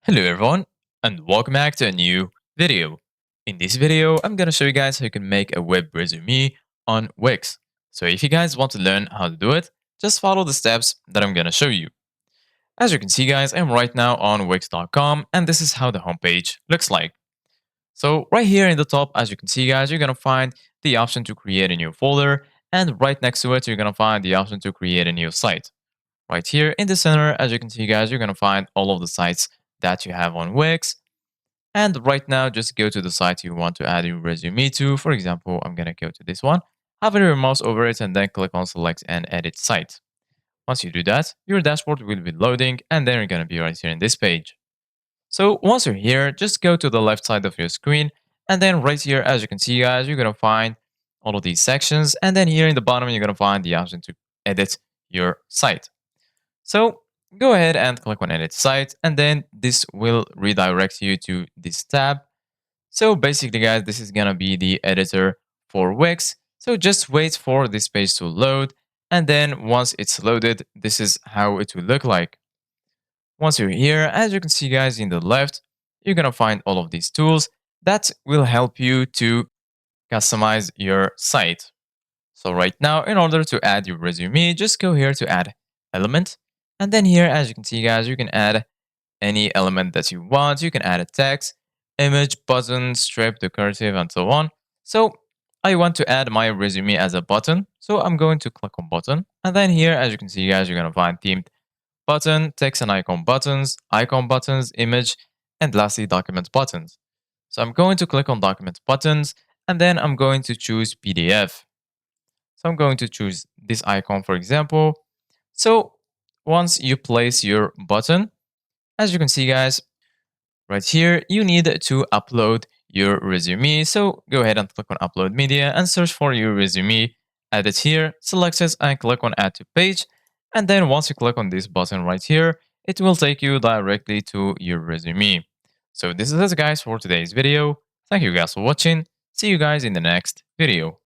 Hello everyone and welcome back to a new video. In this video, I'm gonna show you guys how you can make a web resume on Wix. So if you guys want to learn how to do it, just follow the steps that I'm gonna show you. As you can see guys, I'm right now on Wix.com and this is how the homepage looks like. So right here in the top, as you can see guys, you're gonna find the option to create a new folder, and right next to it, you're gonna find the option to create a new site. Right here in the center, as you can see guys, you're going to find all of the sites that you have on Wix. And right now, just go to the site you want to add your resume to. For example, I'm going to go to this one, hover your mouse over it, and then click on select and edit site. Once you do that, your dashboard will be loading, and then you're going to be right here in this page. So once you're here, just go to the left side of your screen, and then right here, as you can see guys, you're going to find all of these sections. And then here in the bottom, you're going to find the option to edit your site. So go ahead and click on edit site, and then this will redirect you to this tab. So basically guys, this is gonna be the editor for Wix. So just wait for this page to load, and then once it's loaded, this is how it will look like. Once you're here, as you can see guys in the left, you're gonna find all of these tools that will help you to customize your site. So right now, in order to add your resume, just go here to add element. And then here, as you can see guys, you can add any element that you want. You can add a text, image, button, strip, decorative, and so on. So I want to add my resume as a button. So I'm going to click on button. And then here, as you can see guys, you're going to find themed button, text and icon buttons, image, and lastly, document buttons. So I'm going to click on document buttons, and then I'm going to choose PDF. So I'm going to choose this icon, for example. So once you place your button, as you can see, guys, right here, you need to upload your resume. So go ahead and click on upload media and search for your resume. Add it here, select it and click on add to page. And then once you click on this button right here, it will take you directly to your resume. So this is it guys for today's video. Thank you guys for watching. See you guys in the next video.